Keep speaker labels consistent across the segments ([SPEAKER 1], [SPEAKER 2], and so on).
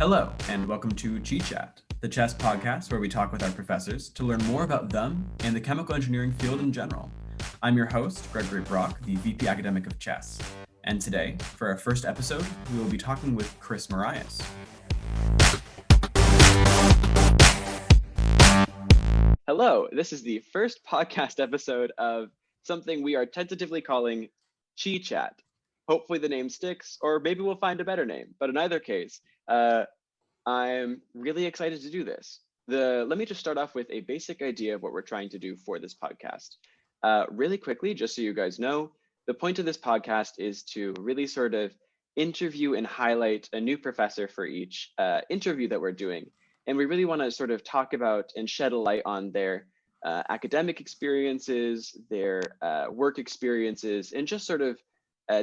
[SPEAKER 1] Hello, and welcome to CHEE CHAT, the chess podcast where we talk with our professors to learn more about them and the chemical engineering field in general. I'm your host, Gregory Brock, the VP Academic of Chess. And today, for our first episode, we will be talking with Prof Moraes.
[SPEAKER 2] Hello, this is the first podcast episode of something we are tentatively calling CHEE CHAT. Hopefully the name sticks, or maybe we'll find a better name. But in either case, I'm really excited to do this. Let me just start off with a basic idea of what we're trying to do for this podcast. Really quickly, just so you guys know, the point of this podcast is to really sort of interview and highlight a new professor for each interview that we're doing. And we really want to sort of talk about and shed a light on their academic experiences, their work experiences, and just sort of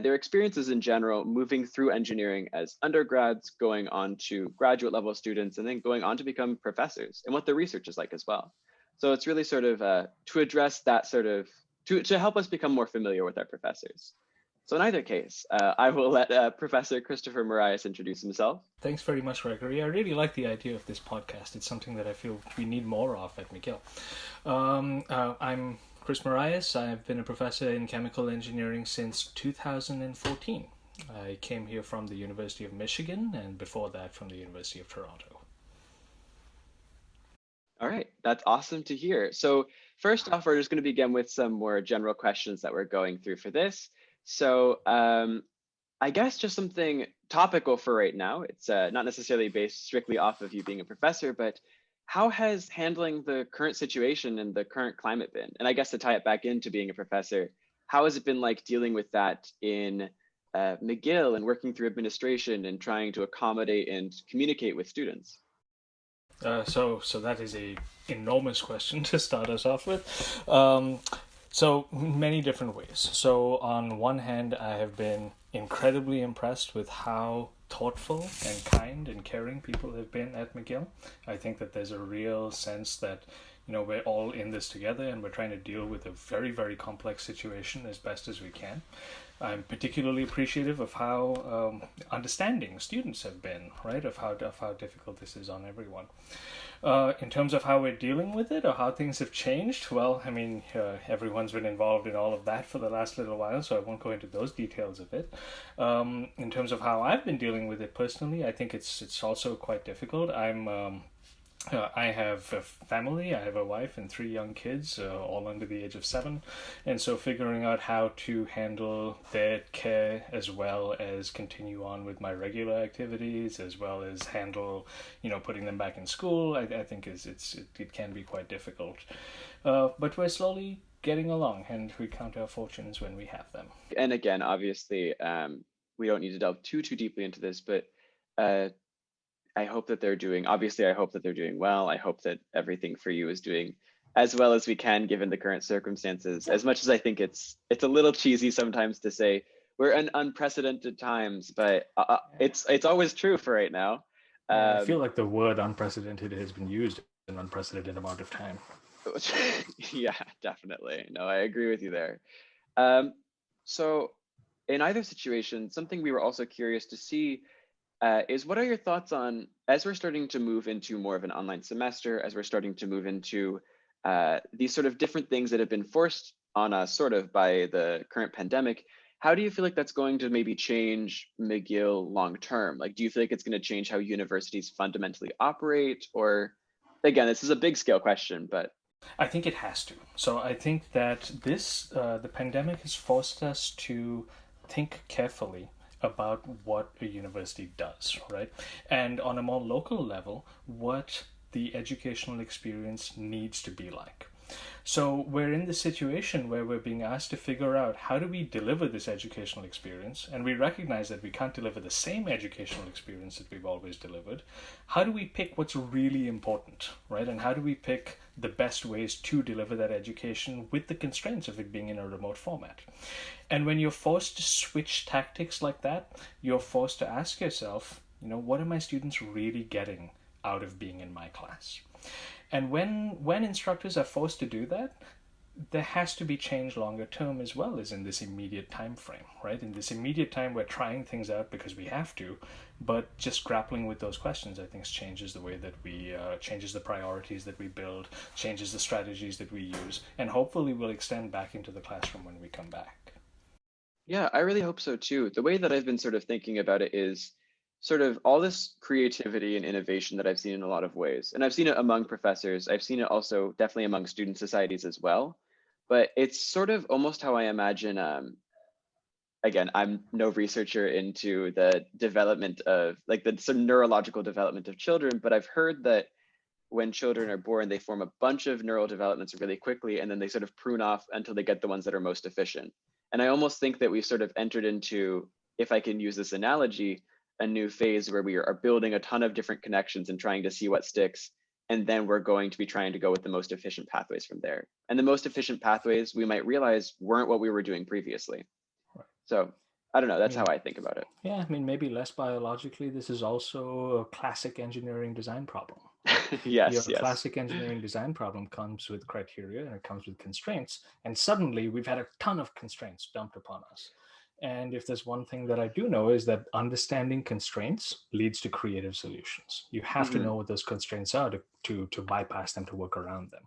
[SPEAKER 2] their experiences in general, moving through engineering as undergrads, going on to graduate level students, and then going on to become professors, and what their research is like as well. So it's really sort of to address that sort of, to help us become more familiar with our professors. So in either case, I will let Professor Christopher Moraes introduce himself.
[SPEAKER 3] Thanks very much, Gregory. I really like the idea of this podcast. It's something that I feel we need more of at McGill. I'm Prof Moraes. I've been a professor in chemical engineering since 2014. I came here from the University of Michigan, and before that from the University of Toronto.
[SPEAKER 2] All right, that's awesome to hear. So first off, we're just going to begin with some more general questions that we're going through for this. So I guess just something topical for right now. It's not necessarily based strictly off of you being a professor, but how has handling the current situation and the current climate been? And I guess to tie it back into being a professor, how has it been like dealing with that in McGill and working through administration and trying to accommodate and communicate with students?
[SPEAKER 3] So that is a enormous question to start us off with. So many different ways. So on one hand, I have been incredibly impressed with how thoughtful and kind and caring people have been at McGill. I think that there's a real sense that, you know, we're all in this together and we're trying to deal with a very, very complex situation as best as we can. I'm particularly appreciative of how understanding students have been, right, of how difficult this is on everyone. In terms of how we're dealing with it or how things have changed, well, I mean, everyone's been involved in all of that for the last little while, so I won't go into those details of it. In terms of how I've been dealing with it personally, I think it's also quite difficult. I have a family, I have a wife and 3 young kids, all under the age of 7. And so figuring out how to handle their care as well as continue on with my regular activities, as well as handle, you know, putting them back in school, I think it can be quite difficult. But we're slowly getting along and we count our fortunes when we have them.
[SPEAKER 2] And again, obviously, we don't need to delve too deeply into this, but I hope that they're doing well. I hope that everything for you is doing as well as we can given the current circumstances. As much as I think it's a little cheesy sometimes to say we're in unprecedented times, but it's always true for right now.
[SPEAKER 3] I feel like the word unprecedented has been used in an unprecedented amount of time.
[SPEAKER 2] Yeah, definitely. No, I agree with you there. So in either situation, something we were also curious to see is what are your thoughts on, as we're starting to move into more of an online semester, as we're starting to move into these sort of different things that have been forced on us sort of by the current pandemic, how do you feel like that's going to maybe change McGill long term? Like, do you feel like it's going to change how universities fundamentally operate? Or again, this is a big scale question, but
[SPEAKER 3] I think it has to. So I think that the pandemic has forced us to think carefully about what a university does, right? And on a more local level, what the educational experience needs to be like. So we're in this situation where we're being asked to figure out how do we deliver this educational experience, and we recognize that we can't deliver the same educational experience that we've always delivered. How do we pick what's really important, right? And how do we pick the best ways to deliver that education with the constraints of it being in a remote format? And when you're forced to switch tactics like that, you're forced to ask yourself, you know, what are my students really getting out of being in my class? And when instructors are forced to do that, there has to be change longer term as well as in this immediate time frame, right? In this immediate time, we're trying things out because we have to, but just grappling with those questions, I think, changes the way that we changes the priorities that we build, changes the strategies that we use, and hopefully will extend back into the classroom when we come back.
[SPEAKER 2] Yeah, I really hope so too. The way that I've been sort of thinking about it is sort of all this creativity and innovation that I've seen in a lot of ways. And I've seen it among professors. I've seen it also definitely among student societies as well. But it's sort of almost how I imagine, again, I'm no researcher into the development of like the sort of neurological development of children, but I've heard that when children are born, they form a bunch of neural developments really quickly, and then they sort of prune off until they get the ones that are most efficient. And I almost think that we've sort of entered into, if I can use this analogy, a new phase where we are building a ton of different connections and trying to see what sticks. And then we're going to be trying to go with the most efficient pathways from there. And the most efficient pathways, we might realize, weren't what we were doing previously. So I don't know, that's how I think about it.
[SPEAKER 3] Yeah, I mean, maybe less biologically, this is also a classic engineering design problem.
[SPEAKER 2] Yes.
[SPEAKER 3] Classic engineering design problem comes with criteria and it comes with constraints. And suddenly we've had a ton of constraints dumped upon us. And if there's one thing that I do know is that understanding constraints leads to creative solutions. You have to know what those constraints are to bypass them, to work around them.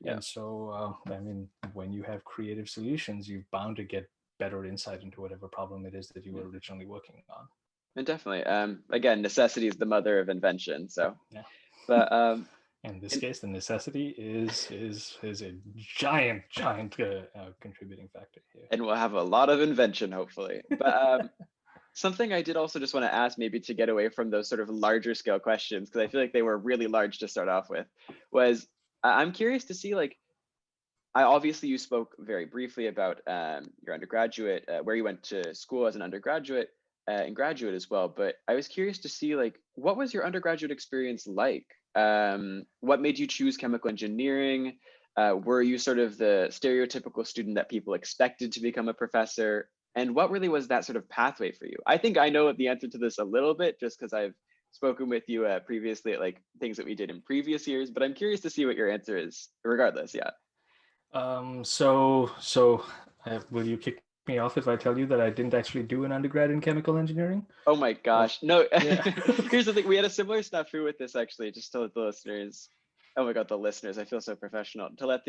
[SPEAKER 3] Yeah. And so, I mean, when you have creative solutions, you're bound to get better insight into whatever problem it is that you were originally working on.
[SPEAKER 2] And definitely, again, necessity is the mother of invention. So,
[SPEAKER 3] yeah.
[SPEAKER 2] But
[SPEAKER 3] in this case, the necessity is a giant contributing factor here.
[SPEAKER 2] And we'll have a lot of invention, hopefully. But something I did also just want to ask, maybe to get away from those sort of larger scale questions, because I feel like they were really large to start off with, was I'm curious to see, like, obviously you spoke very briefly about your undergraduate, where you went to school as an undergraduate and graduate as well. But I was curious to see, like, what was your undergraduate experience like? What made you choose chemical engineering? Were you sort of the stereotypical student that people expected to become a professor? And what really was that sort of pathway for you? I think I know the answer to this a little bit just because I've spoken with you previously at like things that we did in previous years, but I'm curious to see what your answer is regardless. Yeah.
[SPEAKER 3] So will you kick me off if I tell you that I didn't actually do an undergrad in chemical engineering?
[SPEAKER 2] Oh my gosh. No,
[SPEAKER 3] yeah.
[SPEAKER 2] Here's the thing. We had a similar snafu with this actually, just to let the listeners, oh my God, the listeners, I feel so professional. To let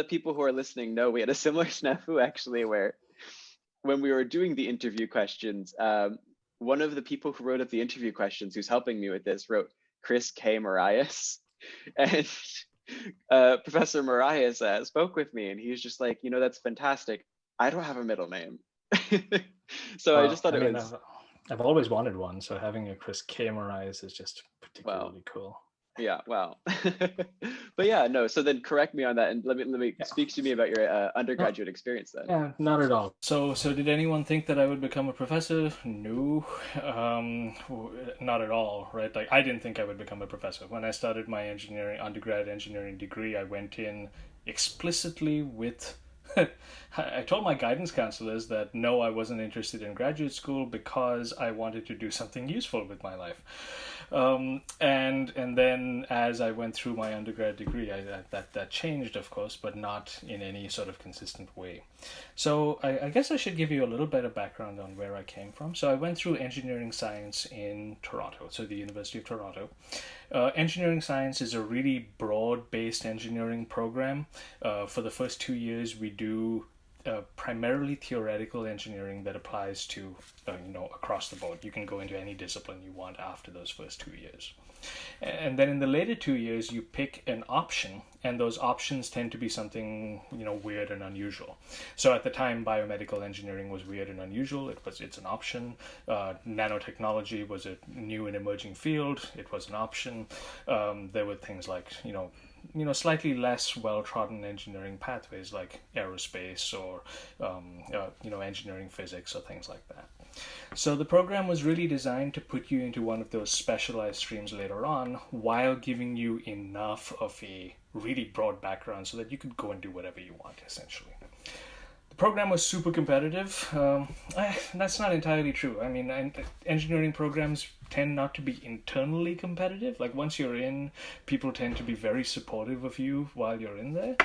[SPEAKER 2] people who are listening know, we had a similar snafu actually where when we were doing the interview questions, one of the people who wrote up the interview questions, who's helping me with this, wrote Chris K. Moraes. And Professor Moraes spoke with me and he was just like, that's fantastic. I don't have a middle name. So I just thought
[SPEAKER 3] I've always wanted one. So having a Chris K. Moraes is just particularly cool.
[SPEAKER 2] Yeah, wow. But yeah, no, so then correct me on that and let me speak to me about your undergraduate experience then.
[SPEAKER 3] Yeah, not at all. So did anyone think that I would become a professor? No, not at all, right? Like I didn't think I would become a professor. When I started my undergrad engineering degree, I went in explicitly with I told my guidance counselors that no, I wasn't interested in graduate school because I wanted to do something useful with my life. And then as I went through my undergrad degree, that changed, of course, but not in any sort of consistent way. So I guess I should give you a little bit of background on where I came from. So I went through engineering science in Toronto, so the University of Toronto. Engineering science is a really broad-based engineering program. For the first 2 years, we do primarily theoretical engineering that applies to, across the board. You can go into any discipline you want after those first 2 years. And then in the later 2 years, you pick an option, and those options tend to be something, weird and unusual. So at the time, biomedical engineering was weird and unusual. It's an option. Nanotechnology was a new and emerging field. It was an option. There were things like, slightly less well-trodden engineering pathways like aerospace or, engineering physics or things like that. So the program was really designed to put you into one of those specialized streams later on while giving you enough of a really broad background so that you could go and do whatever you want, essentially. The program was super competitive. That's not entirely true. I mean, engineering programs tend not to be internally competitive. Like once you're in, people tend to be very supportive of you while you're in there.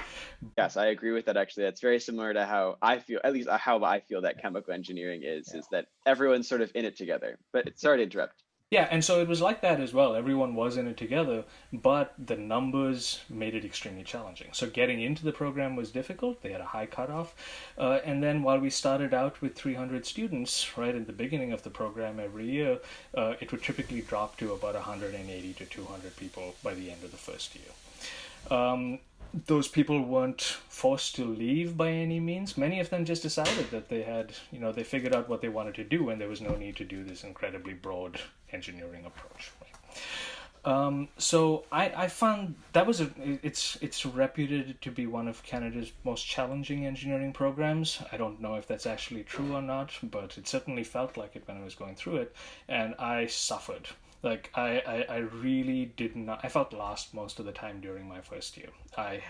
[SPEAKER 2] Yes, I agree with that. Actually, that's very similar to how I feel, at least how I feel that chemical engineering is that everyone's sort of in it together. But sorry to interrupt.
[SPEAKER 3] Yeah, and so it was like that as well. Everyone was in it together, but the numbers made it extremely challenging. So getting into the program was difficult. They had a high cutoff. And then while we started out with 300 students, right, at the beginning of the program every year, it would typically drop to about 180 to 200 people by the end of the first year. Those people weren't forced to leave by any means. Many of them just decided that they had, they figured out what they wanted to do, and there was no need to do this incredibly broad engineering approach. Right? So I found that it's reputed to be one of Canada's most challenging engineering programs. I don't know if that's actually true or not, but it certainly felt like it when I was going through it, and I suffered. Like I really did not. I felt lost most of the time during my first year. I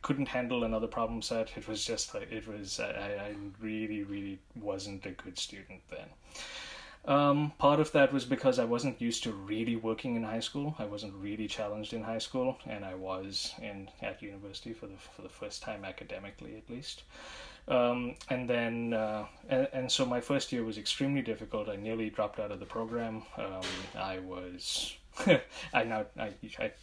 [SPEAKER 3] couldn't handle another problem set. It was just like I really wasn't a good student then. Part of that was because I wasn't used to really working in high school. I wasn't really challenged in high school, and I was at university for the first time academically, at least. And then so my first year was extremely difficult. I nearly dropped out of the program. I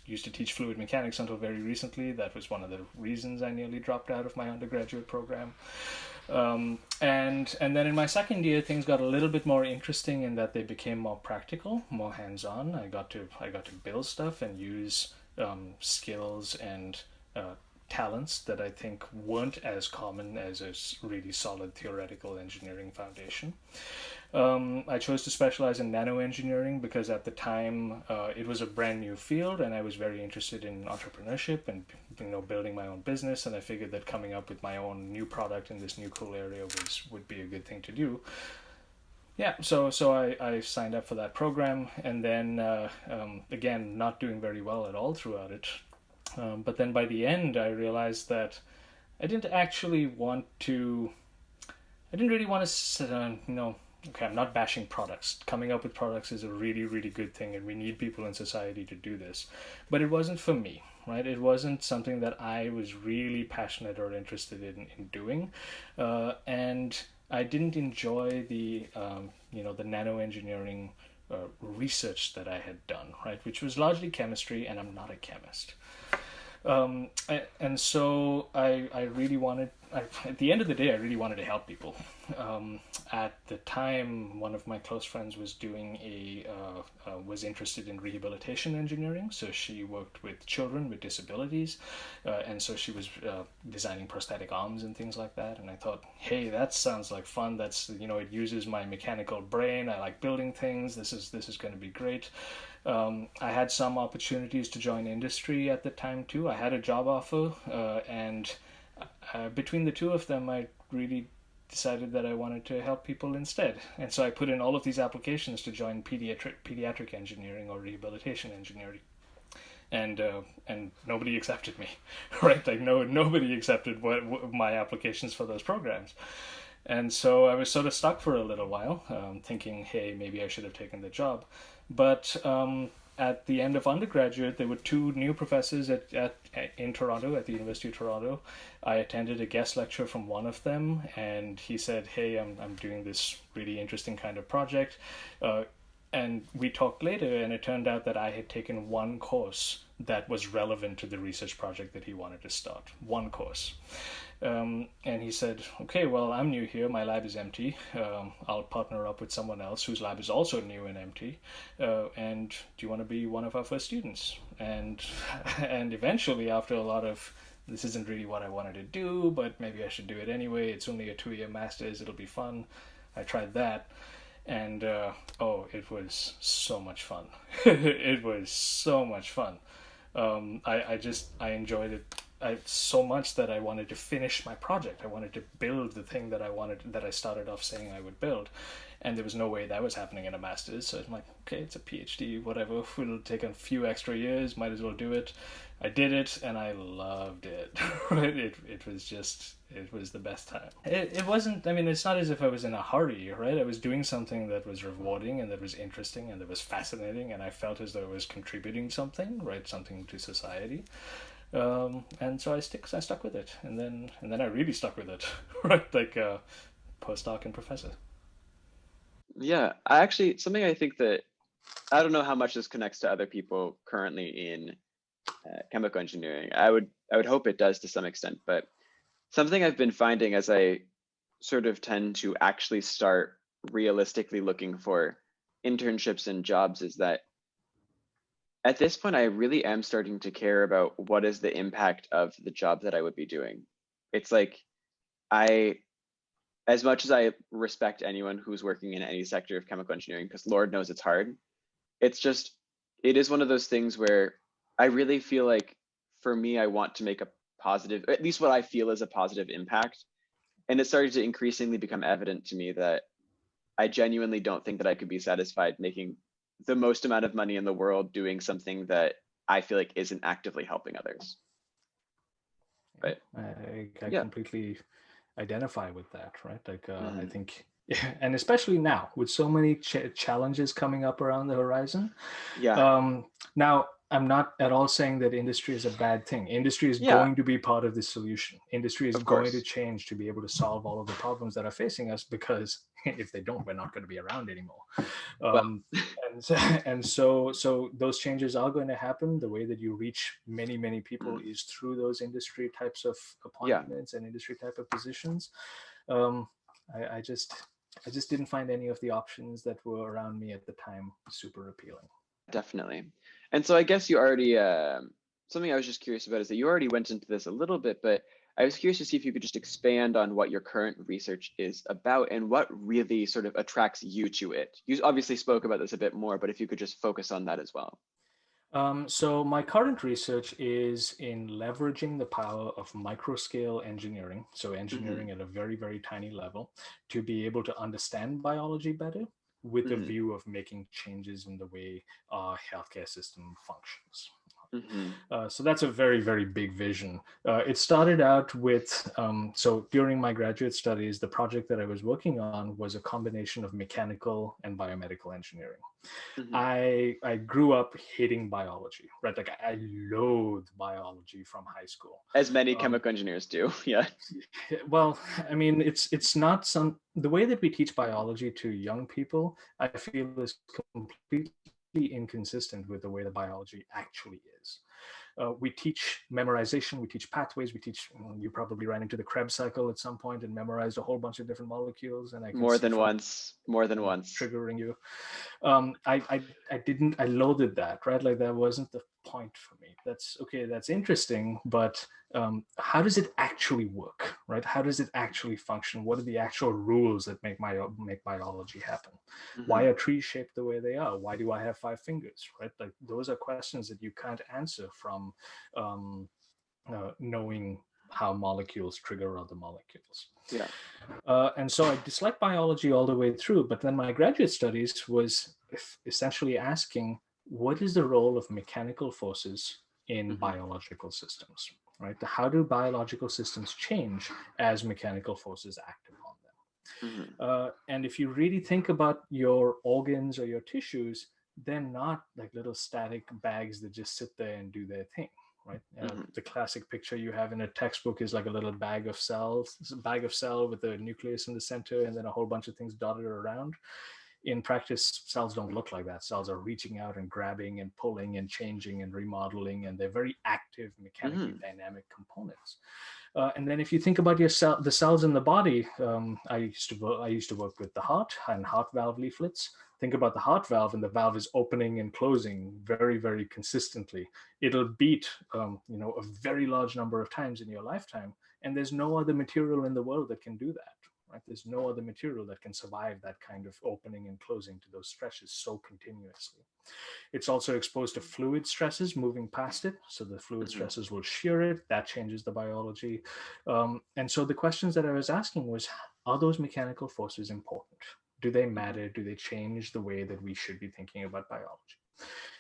[SPEAKER 3] used to teach fluid mechanics until very recently. That was one of the reasons I nearly dropped out of my undergraduate program. And then in my second year, things got a little bit more interesting in that they became more practical, more hands-on. I got to build stuff and use skills and talents that I think weren't as common as a really solid theoretical engineering foundation. I chose to specialize in nanoengineering because at the time it was a brand new field, and I was very interested in entrepreneurship and building my own business, and I figured that coming up with my own new product in this new cool area would be a good thing to do. Yeah, so I signed up for that program, and then again, not doing very well at all throughout it. But then by the end, I realized that I didn't really want to sit on, okay, I'm not bashing products. Coming up with products is a really, really good thing, and we need people in society to do this. But it wasn't for me, right? It wasn't something that I was really passionate or interested in doing. And I didn't enjoy the nanoengineering research that I had done, right? Which was largely chemistry, and I'm not a chemist. And so I really wanted, at the end of the day, I really wanted to help people. At the time, one of my close friends was was interested in rehabilitation engineering. So she worked with children with disabilities. And so she was designing prosthetic arms and things like that. And I thought, hey, that sounds like fun. That's, it uses my mechanical brain. I like building things. This is going to be great. I had some opportunities to join industry at the time too. I had a job offer, and between the two of them, I really decided that I wanted to help people instead. And so I put in all of these applications to join pediatric engineering or rehabilitation engineering. And nobody accepted me, right? Like nobody accepted my applications for those programs. And so I was sort of stuck for a little while, thinking, hey, maybe I should have taken the job. But at the end of undergraduate, there were two new professors in Toronto, at the University of Toronto. I attended a guest lecture from one of them, and he said, hey, I'm doing this really interesting kind of project. And we talked later, and it turned out that I had taken one course that was relevant to the research project that he wanted to start. One course. And he said, okay, well, I'm new here. My lab is empty. I'll partner up with someone else whose lab is also new and empty. And do you want to be one of our first students? And eventually, after a lot of, this isn't really what I wanted to do, but maybe I should do it anyway. It's only a 2-year master's. It'll be fun. I tried that. And, it was so much fun. It was so much fun. I enjoyed it so much that I wanted to finish my project. I wanted to build the thing that I started off saying I would build. and there was no way that was happening in a master's. So I'm like, okay, it's a PhD, whatever. It'll take a few extra years. Might as well do it. I did it, and I loved it. Right? It was the best time. It wasn't. I mean, it's not as if I was in a hurry, right? I was doing something that was rewarding and that was interesting and that was fascinating, and I felt as though I was contributing something, right? Something to society. And so I stuck with it, and then I really stuck with it, right? Like postdoc and professor.
[SPEAKER 2] Yeah, I actually, something I think that, I don't know how much this connects to other people currently in chemical engineering. I would hope it does to some extent, but something I've been finding as I sort of tend to actually start realistically looking for internships and jobs is that at this point, I really am starting to care about what is the impact of the job that I would be doing. It's like, as much as I respect anyone who's working in any sector of chemical engineering, because Lord knows it's hard, it is one of those things where I really feel like for me, I want to make a positive, at least what I feel is a positive impact. And it started to increasingly become evident to me that I genuinely don't think that I could be satisfied making the most amount of money in the world doing something that I feel like isn't actively helping others. But
[SPEAKER 3] I
[SPEAKER 2] yeah.
[SPEAKER 3] completely identify with that, right? Like I
[SPEAKER 2] Mhm.
[SPEAKER 3] think, and especially now with so many challenges coming up around the horizon.
[SPEAKER 2] Yeah.
[SPEAKER 3] Now, I'm not at all saying that industry is a bad thing. Industry is
[SPEAKER 2] Yeah,
[SPEAKER 3] going to be part of the solution. Industry is
[SPEAKER 2] of
[SPEAKER 3] going to
[SPEAKER 2] course.
[SPEAKER 3] change to be able to solve all of the problems that are facing us, because if they don't, we're not going to be around anymore.
[SPEAKER 2] Well,
[SPEAKER 3] And so those changes are going to happen. The way that you reach many people
[SPEAKER 2] mm,
[SPEAKER 3] is through those industry types of
[SPEAKER 2] yeah,
[SPEAKER 3] appointments and industry type of positions. um, I just didn't find any of the options that were around me at the time super appealing.
[SPEAKER 2] definitely. And so I guess you already, something I was just curious about is that you already went into this a little bit, but I was curious to see if you could just expand on what your current research is about and what really sort of attracts you to it. You obviously spoke about this a bit more, but if you could just focus on that as well.
[SPEAKER 3] So my current research is in leveraging the power of microscale engineering, so
[SPEAKER 2] Hmm.
[SPEAKER 3] engineering at a very tiny level, to be able to understand biology better with a
[SPEAKER 2] Hmm.
[SPEAKER 3] view of making changes in the way our healthcare system functions.
[SPEAKER 2] Hmm.
[SPEAKER 3] So that's a very big vision. It started out with, so during my graduate studies, the project that I was working on was a combination of mechanical and biomedical engineering.
[SPEAKER 2] Hmm.
[SPEAKER 3] I grew up hating biology, right? Like I loathed biology from high school.
[SPEAKER 2] As many
[SPEAKER 3] Um,
[SPEAKER 2] chemical engiringers do. Yeah.
[SPEAKER 3] well, I mean, it's not some the way that we teach biology to young people, I feel is completely inconsistent with the way the biology actually is. We teach memorization, we teach pathways, we teach, you probably ran into the Krebs cycle at some point and memorized a whole bunch of different molecules, and I can
[SPEAKER 2] More
[SPEAKER 3] see
[SPEAKER 2] than
[SPEAKER 3] from
[SPEAKER 2] once, more than once.
[SPEAKER 3] triggering you. I loathed that, right? Like that wasn't the point for me. That's okay, that's interesting, but how does it actually work, right? How does it actually function? What are the actual rules that make biology happen? Why
[SPEAKER 2] Hmm.
[SPEAKER 3] are trees shaped the way they are? Why do I have 5 fingers, right? Like those are questions that you can't answer from um, knowing how molecules trigger other molecules.
[SPEAKER 2] Yeah.
[SPEAKER 3] And so I disliked biology all the way through, but then my graduate studies was essentially asking, what is the role of mechanical forces in
[SPEAKER 2] Hmm.
[SPEAKER 3] biological systems, right? How do biological systems change as mechanical forces act upon them?
[SPEAKER 2] Hmm.
[SPEAKER 3] And if you really think about your organs or your tissues, they're not like little static bags that just sit there and do their thing, right?
[SPEAKER 2] Hmm.
[SPEAKER 3] The classic picture you have in a textbook is like a little bag of cells, it's a bag of cell with a nucleus in the center and then a whole bunch of things dotted around. In practice, cells don't look like that. Cells are reaching out and grabbing and pulling and changing and remodeling, and they're very active, mechanically
[SPEAKER 2] Hmm.
[SPEAKER 3] dynamic components. And then if you think about the cells in the body, I used to work with the heart and heart valve leaflets. Think about the heart valve, and the valve is opening and closing very consistently. It'll beat, a very large number of times in your lifetime, and there's no other material in the world that can do that. Right? There's no other material that can survive that kind of opening and closing to those stretches so continuously. It's also exposed to fluid stresses moving past it. So the fluid
[SPEAKER 2] Hmm.
[SPEAKER 3] stresses will shear it. That changes the biology. And so the questions that I was asking was, are those mechanical forces important? Do they matter? Do they change the way that we should be thinking about biology?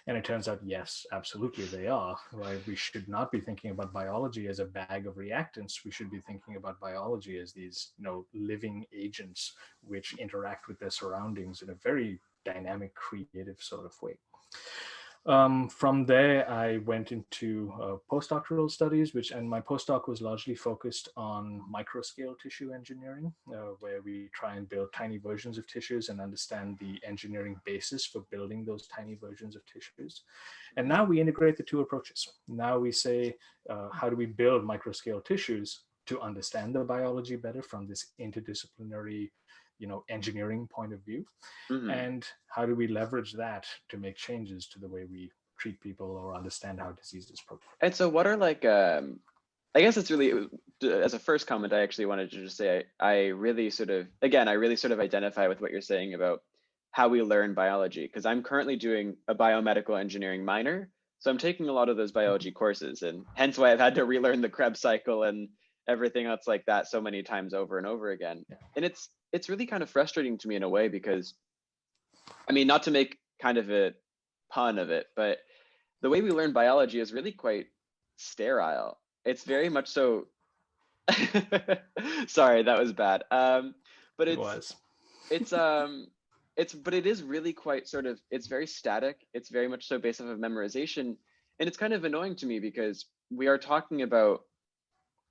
[SPEAKER 3] And it turns out, yes, absolutely they are, right? We should not be thinking about biology as a bag of reactants. We should be thinking about biology as these, living agents which interact with their surroundings in a very dynamic, creative sort of way. From there, I went into postdoctoral studies, and my postdoc was largely focused on microscale tissue engineering, where we try and build tiny versions of tissues and understand the engineering basis for building those tiny versions of tissues. And now we integrate the two approaches. Now we say, how do we build microscale tissues to understand the biology better from this interdisciplinary engineering point of view, and how do we leverage that to make changes to the way we treat people or understand how diseases progress.
[SPEAKER 2] And so what are I guess it's really, as a first comment, I actually wanted to just say I really sort of identify with what you're saying about how we learn biology, because I'm currently doing a biomedical engineering minor, so I'm taking a lot of those biology courses, and hence why I've had to relearn the Krebs cycle and everything else like that so many times over and over again. And it's really kind of frustrating to me in a way, because I mean, not to make kind of a pun of it, but the way we learn biology is really quite sterile. It's very much so. Sorry, that was bad. But but it is really quite sort of, it's very static. It's very much so based off of memorization. And it's kind of annoying to me, because we are talking about,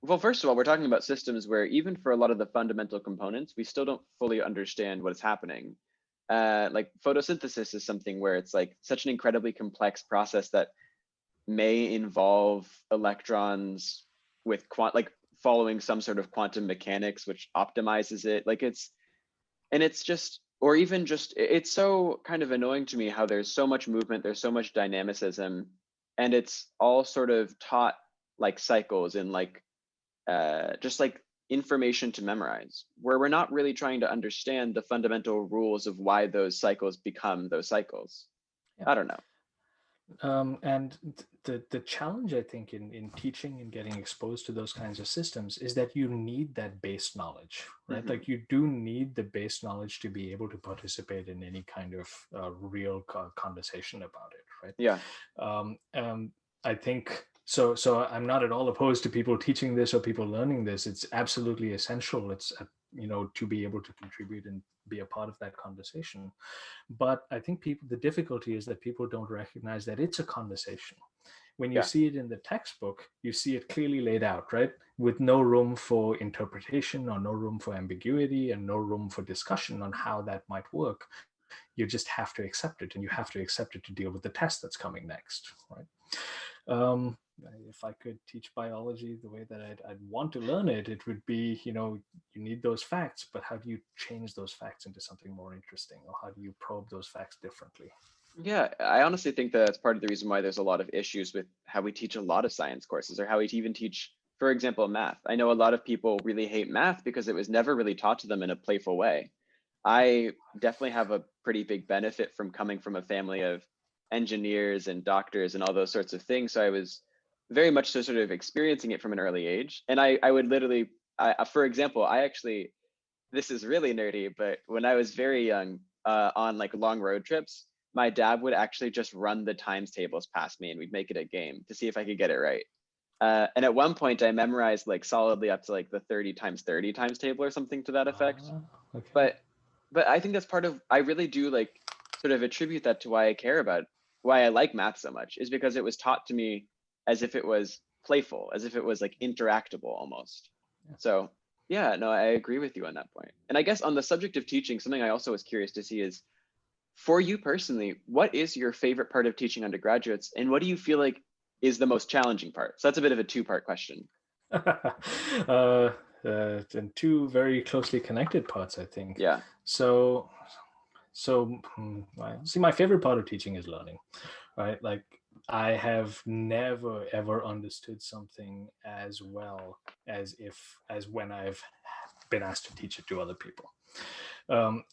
[SPEAKER 2] well, first of all, we're talking about systems where even for a lot of the fundamental components, we still don't fully understand what is happening. Like photosynthesis is something where it's like such an incredibly complex process that may involve electrons with following some sort of quantum mechanics which optimizes it. It's so kind of annoying to me how there's so much movement, there's so much dynamicism, and it's all sort of taught like cycles and just like information to memorize, where we're not really trying to understand the fundamental rules of why those cycles become those cycles. I don't know.
[SPEAKER 3] And the challenge, I think, in teaching and getting exposed to those kinds of systems is that you need that base knowledge, right? Like you do need the base knowledge to be able to participate in any kind of real conversation about it, right?
[SPEAKER 2] Yeah.
[SPEAKER 3] I think so. I'm not at all opposed to people teaching this or people learning this. It's absolutely essential. It's to be able to contribute and be a part of that conversation. But I think the difficulty is that people don't recognize that it's a conversation. When you see it in the textbook, you see it clearly laid out, right? With no room for interpretation or no room for ambiguity and no room for discussion on how that might work. You just have to accept it, and you have to accept it to deal with the test that's coming next, right? If I could teach biology the way that I'd want to learn it, it would be, you need those facts, but how do you change those facts into something more interesting? Or how do you probe those facts differently?
[SPEAKER 2] Yeah, I honestly think that's part of the reason why there's a lot of issues with how we teach a lot of science courses, or how we even teach, for example, math. I know a lot of people really hate math because it was never really taught to them in a playful way. I definitely have a pretty big benefit from coming from a family of engineers and doctors and all those sorts of things. So I was very much so sort of experiencing it from an early age. And I would literally, for example, this is really nerdy, but when I was very young, on like long road trips, my dad would actually just run the times tables past me, and we'd make it a game to see if I could get it right. And at one point I memorized like solidly up to like the 30 times 30 times table or something to that effect.
[SPEAKER 3] Okay.
[SPEAKER 2] But I think that's part of, I really do like sort of attribute that to why I like math so much, is because it was taught to me as if it was playful, as if it was like interactable almost. Yeah. So yeah, no, I agree with you on that point. And I guess on the subject of teaching, something I also was curious to see is, for you personally, what is your favorite part of teaching undergraduates, and what do you feel like is the most challenging part? So that's a bit of a two-part question.
[SPEAKER 3] And two very closely connected parts, I think.
[SPEAKER 2] Yeah.
[SPEAKER 3] So see, my favorite part of teaching is learning, right? Like I have never ever understood something as well as when I've been asked to teach it to other people.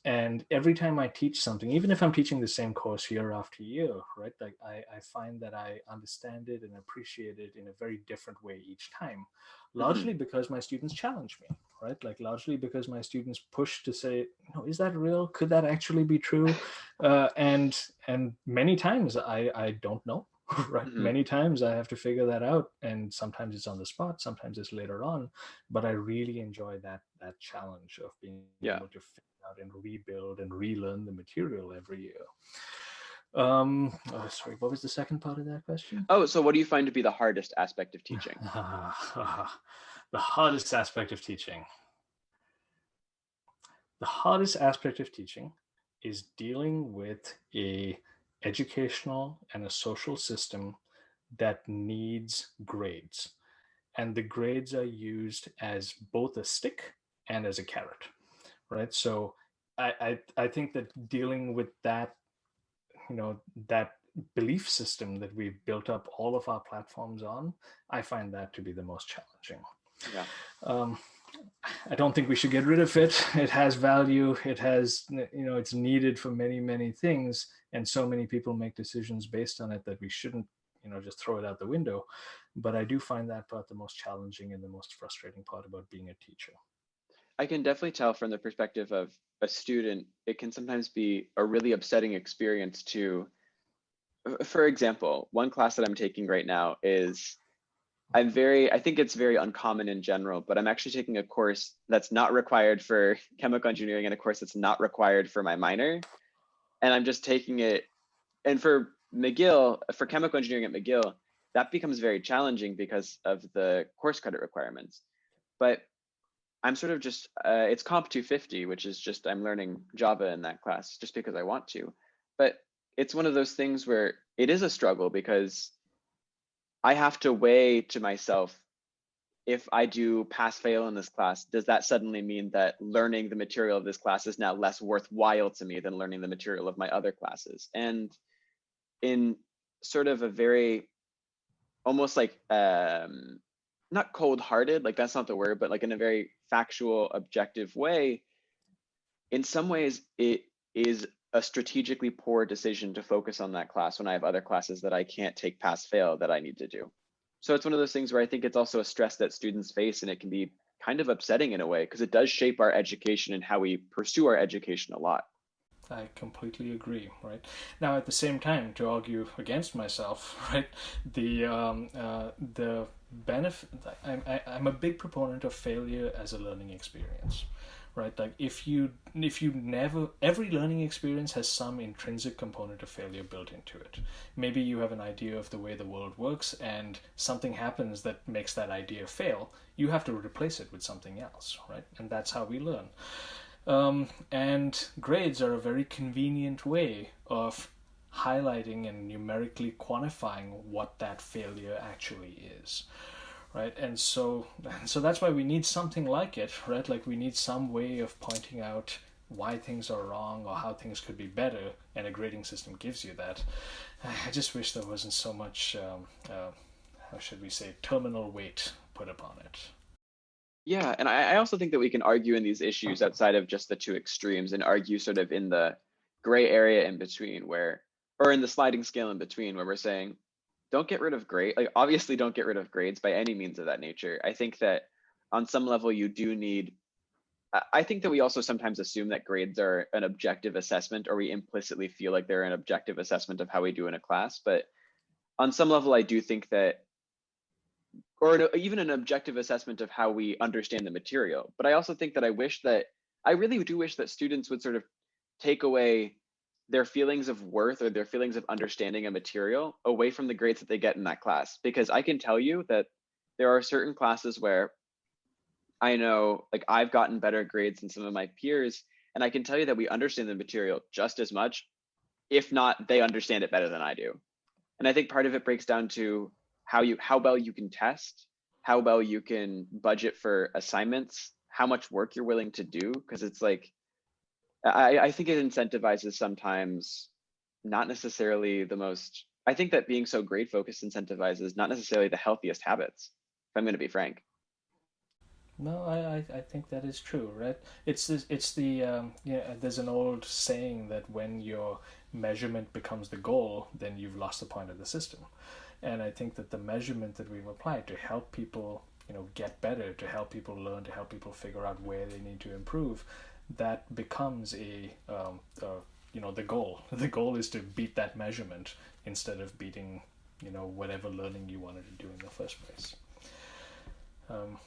[SPEAKER 3] And every time I teach something, even if I'm teaching the same course year after year, right, like I find that I understand it and appreciate it in a very different way each time, largely because my students challenge me, right? Like largely because my students push to say, is that real? Could that actually be true? And many times I don't know. Right. Many times I have to figure that out, and sometimes it's on the spot, sometimes it's later on. But I really enjoy that challenge of being
[SPEAKER 2] Yeah.
[SPEAKER 3] able to figure out and rebuild and relearn the material every year. Sorry, what was the second part of that question?
[SPEAKER 2] Oh, so what do you find to be the hardest aspect of teaching?
[SPEAKER 3] The hardest aspect of teaching. The hardest aspect of teaching is dealing with a educational and a social system that needs grades. And the grades are used as both a stick and as a carrot, right? So I think that dealing with that, that belief system that we've built up all of our platforms on, I find that to be the most challenging.
[SPEAKER 2] Yeah.
[SPEAKER 3] I don't think we should get rid of it. It has value. It has, it's needed for many, many things. And so many people make decisions based on it that we shouldn't, just throw it out the window. But I do find that part the most challenging and the most frustrating part about being a teacher.
[SPEAKER 2] I can definitely tell from the perspective of a student, it can sometimes be a really upsetting experience to, for example, one class that I'm taking right now is, I think it's very uncommon in general, but I'm actually taking a course that's not required for chemical engineering and a course that's not required for my minor. And I'm just taking it. And for McGill, for chemical engineering at McGill, that becomes very challenging because of the course credit requirements. But I'm sort of just, it's Comp 250, which is just, I'm learning Java in that class just because I want to. But it's one of those things where it is a struggle because I have to weigh to myself, if I do pass fail in this class, does that suddenly mean that learning the material of this class is now less worthwhile to me than learning the material of my other classes? And in sort of a very, almost like, not cold-hearted, like that's not the word, but like in a very factual, objective way, in some ways, it is a strategically poor decision to focus on that class when I have other classes that I can't take pass fail that I need to do. So it's one of those things where I think it's also a stress that students face, and it can be kind of upsetting in a way because it does shape our education and how we pursue our education a lot.
[SPEAKER 3] I completely agree. Right now, at the same time, to argue against myself, right, the benefit. I'm a big proponent of failure as a learning experience. Right, like if you never, every learning experience has some intrinsic component of failure built into it. Maybe you have an idea of the way the world works and something happens that makes that idea fail. You have to replace it with something else, right? And that's how we learn. And grades are a very convenient way of highlighting and numerically quantifying what that failure actually is. Right, and so that's why we need something like it, right? Like we need some way of pointing out why things are wrong or how things could be better, and a grading system gives you that. I just wish there wasn't so much, how should we say, terminal weight put upon it.
[SPEAKER 2] Yeah, and I also think that we can argue in these issues outside of just the two extremes and argue sort of in the gray area in between where, or in the sliding scale in between where we're saying, don't get rid of grade, like obviously don't get rid of grades by any means of that nature. I think that on some level you do need, I think that we also sometimes assume that grades are an objective assessment, or we implicitly feel like they're an objective assessment of how we do in a class. But on some level, I do think that, or even an objective assessment of how we understand the material. But I also think that I really do wish that students would sort of take away their feelings of worth or their feelings of understanding a material away from the grades that they get in that class. Because I can tell you that there are certain classes where I know, like I've gotten better grades than some of my peers, and I can tell you that we understand the material just as much, if not they understand it better than I do. And I think part of it breaks down to how well you can test, how well you can budget for assignments, how much work you're willing to do. Because it's like, I think it incentivizes sometimes not necessarily the most, I think that being so grade focused incentivizes not necessarily the healthiest habits, if I'm going to be frank.
[SPEAKER 3] No, I think that is true, right? It's the yeah. There's an old saying that when your measurement becomes the goal, then you've lost the point of the system. And I think that the measurement that we've applied to help people, get better, to help people learn, to help people figure out where they need to improve, that becomes the goal. The goal is to beat that measurement instead of beating, whatever learning you wanted to do in the first place. Um,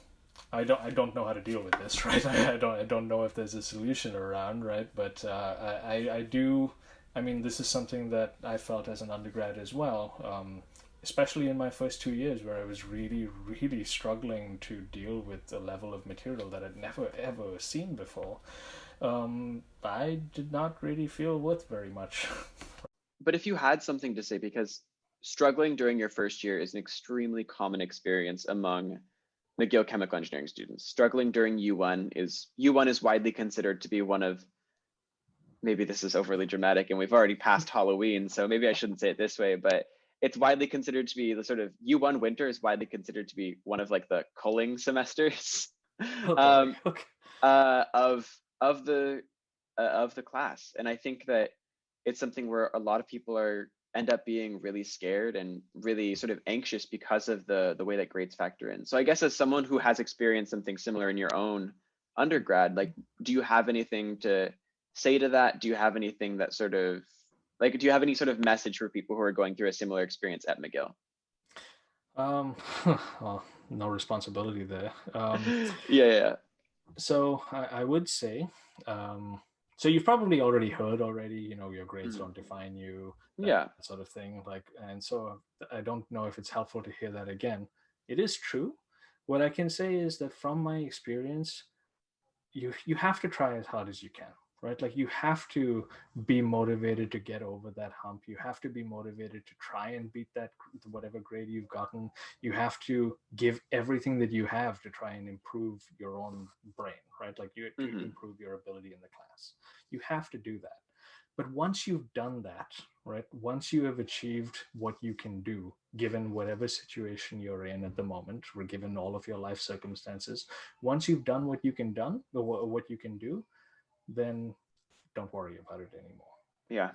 [SPEAKER 3] I don't know how to deal with this, right? I don't know if there's a solution around, right? But I do. I mean, this is something that I felt as an undergrad as well, especially in my first 2 years, where I was really, really struggling to deal with the level of material that I'd never ever seen before. I did not really feel worth very much.
[SPEAKER 2] But if you had something to say, because struggling during your first year is an extremely common experience among McGill chemical engineering students. Struggling during U1 is widely considered to be one of, maybe this is overly dramatic and we've already passed Halloween, so maybe I shouldn't say it this way, but it's widely considered to be the sort of U1 winter is widely considered to be one of like the culling semesters
[SPEAKER 3] Oh boy.
[SPEAKER 2] um,
[SPEAKER 3] Okay.
[SPEAKER 2] of the class. And I think that it's something where a lot of people end up being really scared and really sort of anxious because of the way that grades factor in. So I guess as someone who has experienced something similar in your own undergrad, like, do you have anything to say to that? Do you have anything that sort of like, do you have any sort of message for people who are going through a similar experience at McGill?
[SPEAKER 3] Um, well, no responsibility there.
[SPEAKER 2] Yeah.
[SPEAKER 3] So I would say, um, so you've probably already heard already, your grades
[SPEAKER 2] Mhm.
[SPEAKER 3] don't define you, that
[SPEAKER 2] Yeah.
[SPEAKER 3] sort of thing. Like, and so I don't know if it's helpful to hear that again. It is true. What I can say is that from my experience, you have to try as hard as you can, right? Like you have to be motivated to get over that hump. You have to be motivated to try and beat that whatever grade you've gotten. You have to give everything that you have to try and improve your own brain, right? Like you to
[SPEAKER 2] Hmm.
[SPEAKER 3] improve your ability in the class. You have to do that. But once you've done that, right, once you have achieved what you can do, given whatever situation you're in at the moment, or given all of your life circumstances, once you've done what you can done, or what you can do, then don't worry about it anymore.
[SPEAKER 2] Yeah.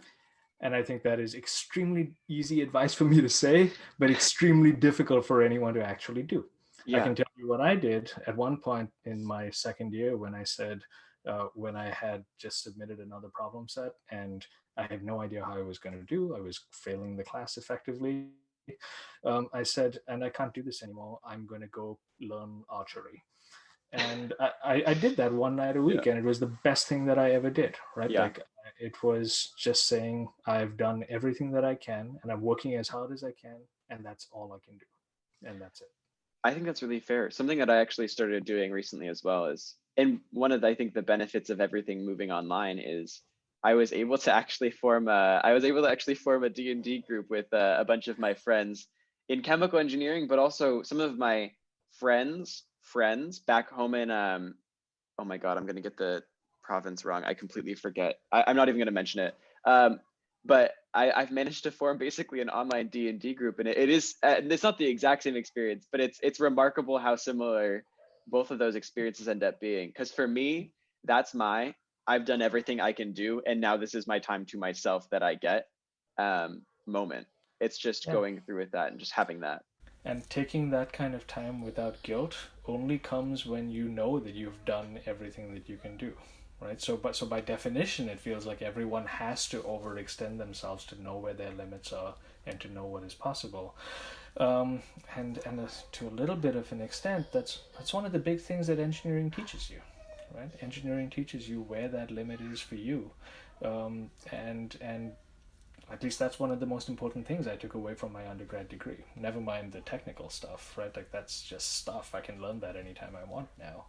[SPEAKER 3] And I think that is extremely easy advice for me to say, but extremely difficult for anyone to actually do. I
[SPEAKER 2] Yeah.
[SPEAKER 3] can tell you what I did at one point in my second year when I said, when I had just submitted another problem set and I had no idea how I was going to do, I was failing the class effectively. I said, and I can't do this anymore. I'm going to go learn archery. And I did that one night a
[SPEAKER 2] Yeah.
[SPEAKER 3] week, and it was the best thing that I ever did, right?
[SPEAKER 2] Yeah.
[SPEAKER 3] Like it was just saying, I've done everything that I can, and I'm working as hard as I can, and that's all I can do. And that's it.
[SPEAKER 2] I think that's really fair. Something that I actually started doing recently as well is, and one of the, I think the benefits of everything moving online is I was able to actually form a D&D group with a bunch of my friends in chemical engineering, but also some of my friends back home in oh my God, I'm gonna get the province wrong. I completely forget. I'm not even gonna mention it. Um, but I've managed to form basically an online D&D group, and it is it's not the exact same experience, but it's remarkable how similar both of those experiences end up being. Because for me, that's I've done everything I can do, and now this is my time to myself that I get moment. It's just
[SPEAKER 3] Yeah.
[SPEAKER 2] going through with that and just having that.
[SPEAKER 3] And taking that kind of time without guilt only comes when you know that you've done everything that you can do, right? So by definition, it feels like everyone has to overextend themselves to know where their limits are and to know what is possible. And to a little bit of an extent, that's one of the big things that engineering teaches you, right? Engineering teaches you where that limit is for you, and at least that's one of the most important things I took away from my undergrad degree. Never mind the technical stuff, right? Like that's just stuff. I can learn that anytime I want now.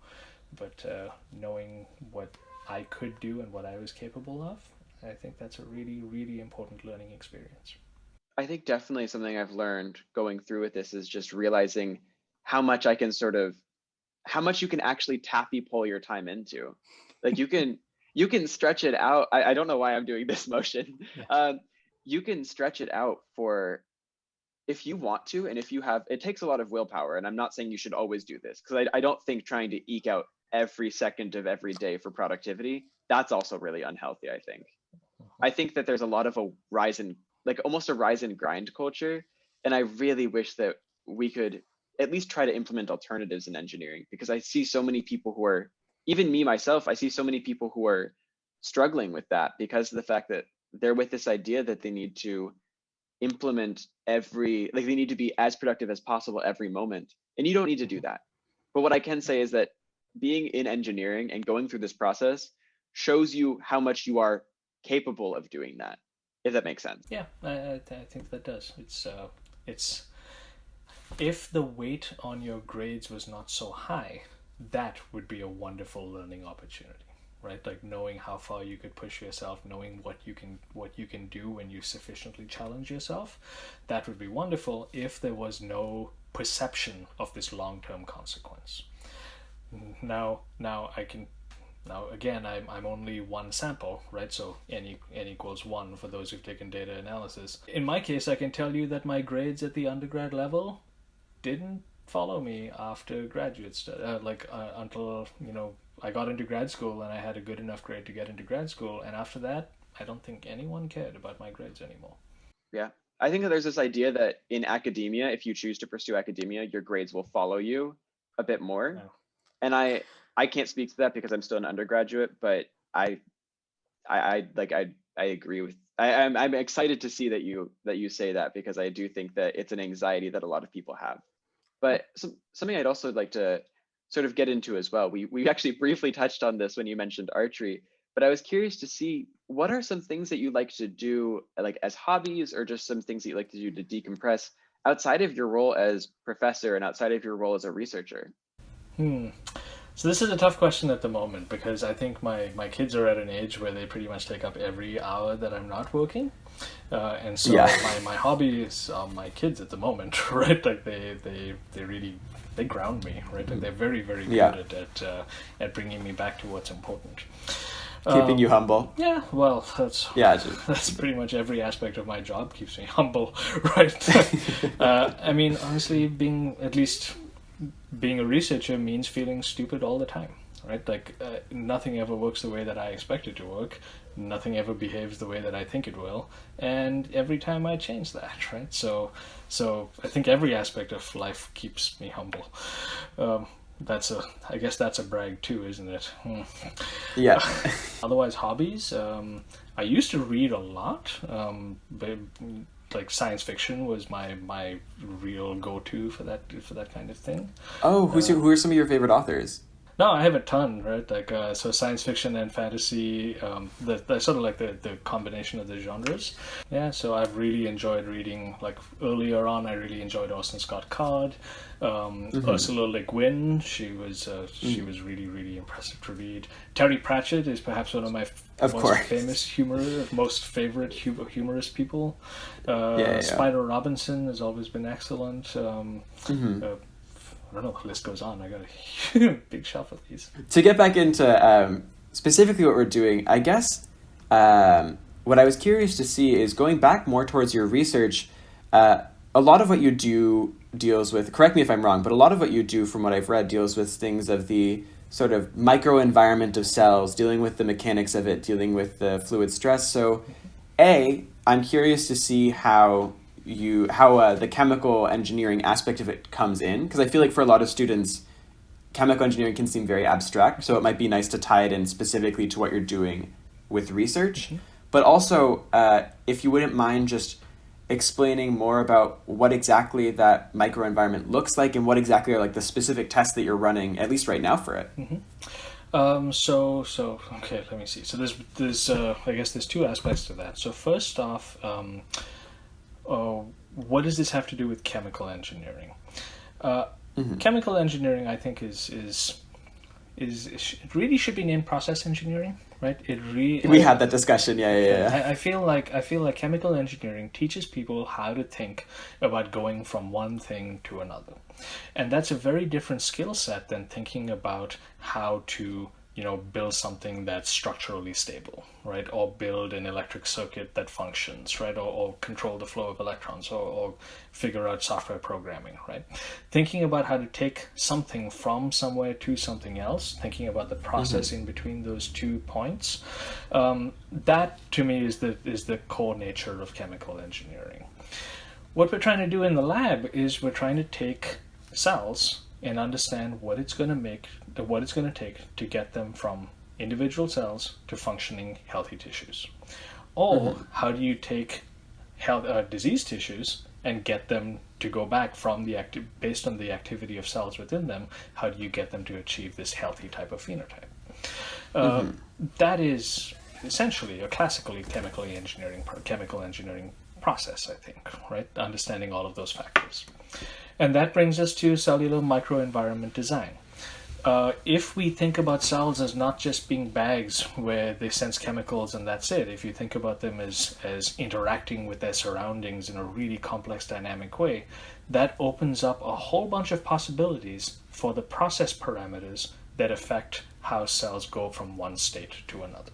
[SPEAKER 3] But knowing what I could do and what I was capable of, I think that's a really, really important learning experience.
[SPEAKER 2] I think definitely something I've learned going through with this is just realizing how much I can sort of how much you can actually taffy pull your time into. Like you can stretch it out. I don't know why I'm doing this motion.
[SPEAKER 3] Yeah.
[SPEAKER 2] You can stretch it out for if you want to, and if you have, it takes a lot of willpower. And I'm not saying you should always do this, because I don't think trying to eke out every second of every day for productivity, that's also really unhealthy, I think. I think that there's a lot of a rise in, like almost a rise in grind culture. And I really wish that we could at least try to implement alternatives in engineering, because I see so many people who are, even me myself, I see so many people who are struggling with that because of the fact that they're with this idea that they need to implement every, like they need to be as productive as possible every moment. And you don't need to do that. But what I can say is that being in engineering and going through this process shows you how much you are capable of doing that, if that makes sense.
[SPEAKER 3] Yeah, I think that does. It's if the weight on your grades was not so high, that would be a wonderful learning opportunity, right? Like knowing how far you could push yourself, knowing what you can do when you sufficiently challenge yourself. That would be wonderful if there was no perception of this long-term consequence. Now again, I'm only one sample, right? So n equals 1 for those who've taken data analysis. In my case, I can tell you that my grades at the undergrad level didn't follow me after graduate study, until, you know, I got into grad school and I had a good enough grade to get into grad school. And after that, I don't think anyone cared about my grades anymore.
[SPEAKER 2] Yeah. I think that there's this idea that in academia, if you choose to pursue academia, your grades will follow you a bit more.
[SPEAKER 3] Yeah.
[SPEAKER 2] And I can't speak to that because I'm still an undergraduate, but I agree with, I'm excited to see that you say that, because I do think that it's an anxiety that a lot of people have. But something I'd also like to sort of get into as well. We actually briefly touched on this when you mentioned archery, but I was curious to see what are some things that you like to do, like as hobbies, or just some things that you like to do to decompress outside of your role as professor and outside of your role as a researcher?
[SPEAKER 3] So this is a tough question at the moment, because I think my kids are at an age where they pretty much take up every hour that I'm not working. And so my hobby is my kids at the moment, right? Like they really, they ground me, right? Like they're very, very good at bringing me back to what's important.
[SPEAKER 1] Keeping you humble.
[SPEAKER 3] Yeah, well, that's pretty much every aspect of my job keeps me humble, right? I mean, honestly, being a researcher means feeling stupid all the time, right? Like nothing ever works the way that I expect it to work. Nothing ever behaves the way that I think it will, and every time I change that, right? So I think every aspect of life keeps me humble. I guess that's a brag too, isn't it?
[SPEAKER 1] Yeah.
[SPEAKER 3] Otherwise, hobbies. I used to read a lot, but like science fiction was my real go-to for that kind of thing.
[SPEAKER 1] Oh, who are some of your favorite authors?
[SPEAKER 3] No, I have a ton, right? Like, so science fiction and fantasy, the sort of like the combination of the genres. Yeah, so I've really enjoyed reading, like earlier on, I really enjoyed Orson Scott Card, Ursula Le Guin. She was really, really impressive to read. Terry Pratchett is perhaps one of my most favorite humorous people. Spider Robinson has always been excellent. I don't know, the list goes on. I got a big shelf of these.
[SPEAKER 1] To get back into specifically what we're doing, I guess what I was curious to see is going back more towards your research. A lot of what you do deals with, correct me if I'm wrong, but a lot of what you do, from what I've read, deals with things of the sort of microenvironment of cells, dealing with the mechanics of it, dealing with the fluid stress. So, I'm curious to see how the chemical engineering aspect of it comes in, because I feel like for a lot of students, chemical engineering can seem very abstract, so it might be nice to tie it in specifically to what you're doing with research. But also, if you wouldn't mind just explaining more about what exactly that microenvironment looks like and what exactly are like the specific tests that you're running, at least right now, for it.
[SPEAKER 3] So okay, let me see. So there's I guess there's two aspects to that. So first off, what does this have to do with chemical engineering? Chemical engineering, I think, is it really should be named process engineering, right?
[SPEAKER 1] We had that discussion. Yeah.
[SPEAKER 3] I feel like chemical engineering teaches people how to think about going from one thing to another, and that's a very different skill set than thinking about how to build something that's structurally stable, right? Or build an electric circuit that functions, right? Or control the flow of electrons, or figure out software programming, right? Thinking about how to take something from somewhere to something else, thinking about the process in between those 2 points, that to me is the core nature of chemical engineering. What we're trying to do in the lab is we're trying to take cells and understand what it's going to take to get them from individual cells to functioning healthy tissues. Or how do you take disease tissues and get them to go back from based on the activity of cells within them, how do you get them to achieve this healthy type of phenotype? That is essentially a classically chemical engineering process, I think, right? Understanding all of those factors. And that brings us to cellular microenvironment design. If we think about cells as not just being bags where they sense chemicals and that's it, if you think about them as interacting with their surroundings in a really complex, dynamic way, that opens up a whole bunch of possibilities for the process parameters that affect how cells go from one state to another.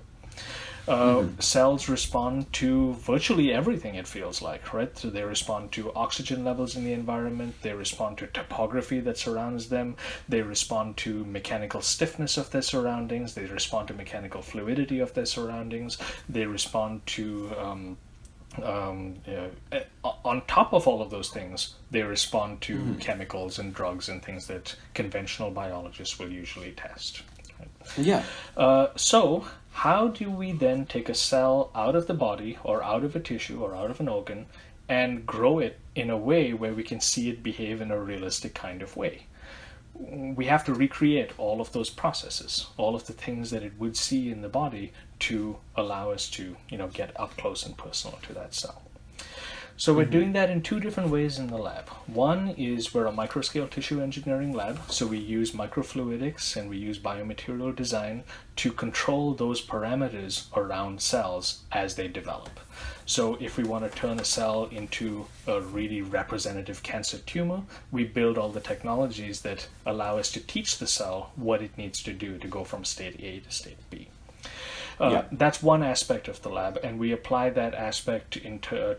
[SPEAKER 3] Cells respond to virtually everything, it feels like, right? So they respond to oxygen levels in the environment, they respond to topography that surrounds them, they respond to mechanical stiffness of their surroundings, they respond to mechanical fluidity of their surroundings, they respond to on top of all of those things, they respond to chemicals and drugs and things that conventional biologists will usually test.
[SPEAKER 1] Yeah.
[SPEAKER 3] So how do we then take a cell out of the body or out of a tissue or out of an organ and grow it in a way where we can see it behave in a realistic kind of way? We have to recreate all of those processes, all of the things that it would see in the body to allow us to, get up close and personal to that cell. So we're doing that in 2 different ways in the lab. One is we're a microscale tissue engineering lab, so we use microfluidics and we use biomaterial design to control those parameters around cells as they develop. So if we want to turn a cell into a really representative cancer tumor, we build all the technologies that allow us to teach the cell what it needs to do to go from state A to state B. That's one aspect of the lab, and we apply that aspect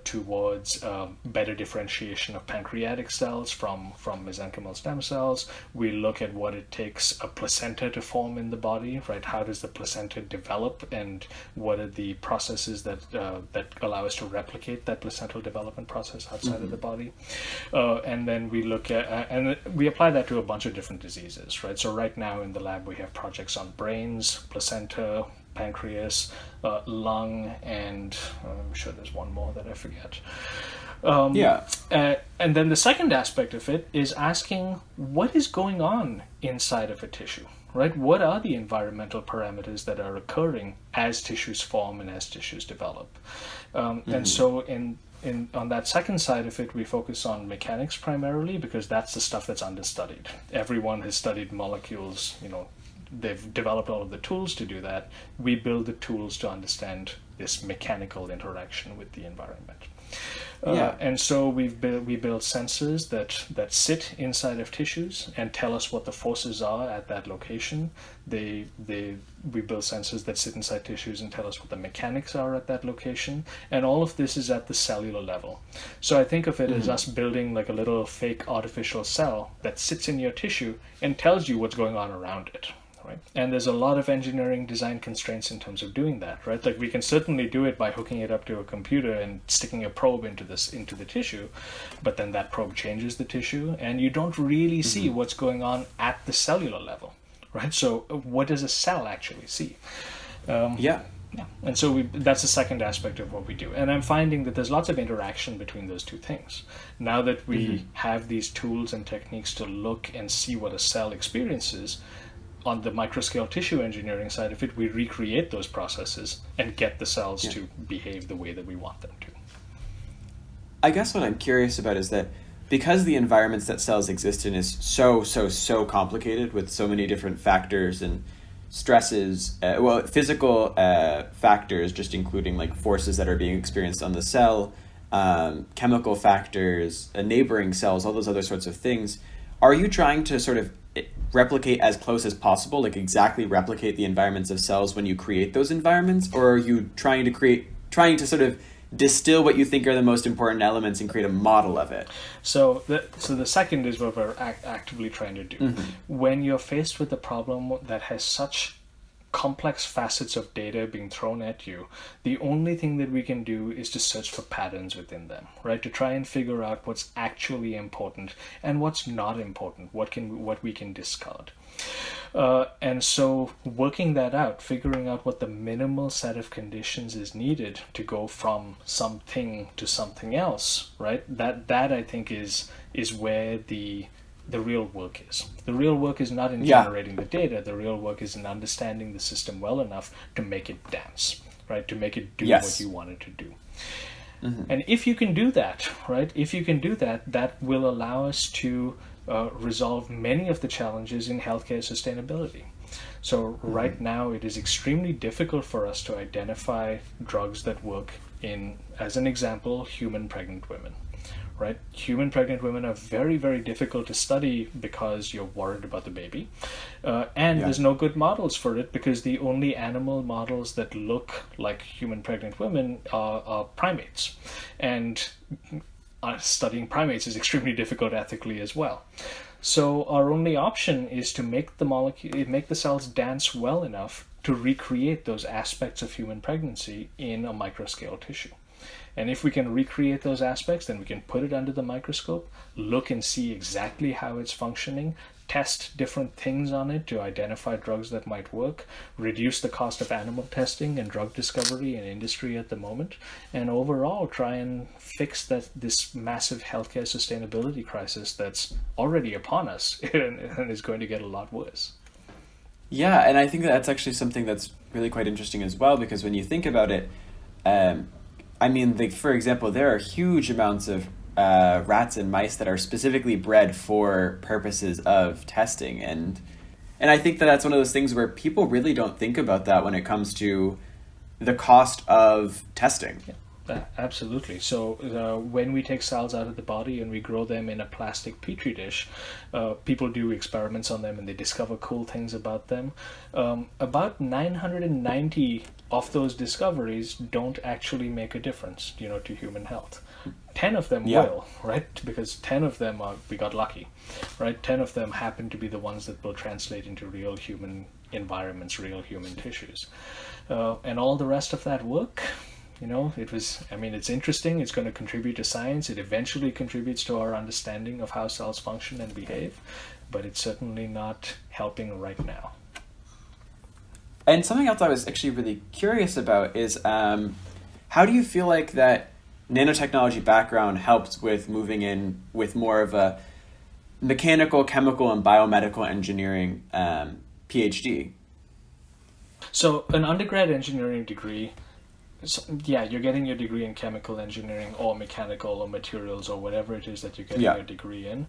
[SPEAKER 3] towards better differentiation of pancreatic cells from mesenchymal stem cells. We look at what it takes a placenta to form in the body, right? How does the placenta develop, and what are the processes that allow us to replicate that placental development process outside of the body? And then we look at, and we apply that to a bunch of different diseases, right? So right now in the lab we have projects on brains, placenta, pancreas, lung, and I'm sure there's one more that I forget. And then the second aspect of it is asking what is going on inside of a tissue, right? What are the environmental parameters that are occurring as tissues form and as tissues develop? And so on that second side of it, we focus on mechanics primarily because that's the stuff that's understudied. Everyone has studied molecules, they've developed all of the tools to do that. We build the tools to understand this mechanical interaction with the environment. And so we build sensors that sit inside of tissues and tell us what the forces are at that location. We build sensors that sit inside tissues and tell us what the mechanics are at that location. And all of this is at the cellular level. So I think of it as us building like a little fake artificial cell that sits in your tissue and tells you what's going on around it. Right? And there's a lot of engineering design constraints in terms of doing that, right? Like we can certainly do it by hooking it up to a computer and sticking a probe into the tissue, but then that probe changes the tissue and you don't really see what's going on at the cellular level, right? So what does a cell actually see? And so that's the second aspect of what we do. And I'm finding that there's lots of interaction between those 2 things. Now that we have these tools and techniques to look and see what a cell experiences, on the microscale tissue engineering side of it, we recreate those processes and get the cells to behave the way that we want them to.
[SPEAKER 1] I guess what I'm curious about is that because the environments that cells exist in is so complicated with so many different factors and stresses, physical factors, just including like forces that are being experienced on the cell, chemical factors, neighboring cells, all those other sorts of things. Are you trying to sort of replicate as close as possible, like exactly replicate the environments of cells when you create those environments, or are you trying to sort of distill what you think are the most important elements and create a model of it?
[SPEAKER 3] So the second is what we're actively trying to do. Mm-hmm. When you're faced with a problem that has such complex facets of data being thrown at you, the only thing that we can do is to search for patterns within them, right? To try and figure out what's actually important and what's not important, what we can discard. And so working that out, figuring out what the minimal set of conditions is needed to go from something to something else, right? That I think is where the real work is. The real work is not in generating the data. The real work is in understanding the system well enough to make it dance, right? To make it do what you want it to do. Mm-hmm. And if you can do that, right? If you can do that, that will allow us to resolve many of the challenges in healthcare sustainability. So right now, it is extremely difficult for us to identify drugs that work in, as an example, human pregnant women. Right? Human pregnant women are very, very difficult to study because you're worried about the baby. And there's no good models for it because the only animal models that look like human pregnant women are primates. And studying primates is extremely difficult ethically as well. So our only option is to make the cells dance well enough to recreate those aspects of human pregnancy in a microscale tissue. And if we can recreate those aspects, then we can put it under the microscope, look and see exactly how it's functioning, test different things on it to identify drugs that might work, reduce the cost of animal testing and drug discovery in industry at the moment, and overall try and fix this massive healthcare sustainability crisis that's already upon us and is going to get a lot worse.
[SPEAKER 1] Yeah, and I think that's actually something that's really quite interesting as well, because when you think about it, I mean, like, for example, there are huge amounts of rats and mice that are specifically bred for purposes of testing. And I think that's one of those things where people really don't think about that when it comes to the cost of testing.
[SPEAKER 3] Yeah, absolutely. So when we take cells out of the body and we grow them in a plastic petri dish, people do experiments on them and they discover cool things about them. About 990 of those discoveries don't actually make a difference, to human health. 10 of them will, right? Because 10 of them we got lucky, right? 10 of them happen to be the ones that will translate into real human environments, real human tissues. And all the rest of that work, it's interesting. It's going to contribute to science. It eventually contributes to our understanding of how cells function and behave, but it's certainly not helping right now.
[SPEAKER 1] And something else I was actually really curious about is how do you feel like that nanotechnology background helped with moving in with more of a mechanical, chemical, and biomedical engineering PhD?
[SPEAKER 3] So an undergrad engineering degree, you're getting your degree in chemical engineering or mechanical or materials or whatever it is that you're getting your degree in.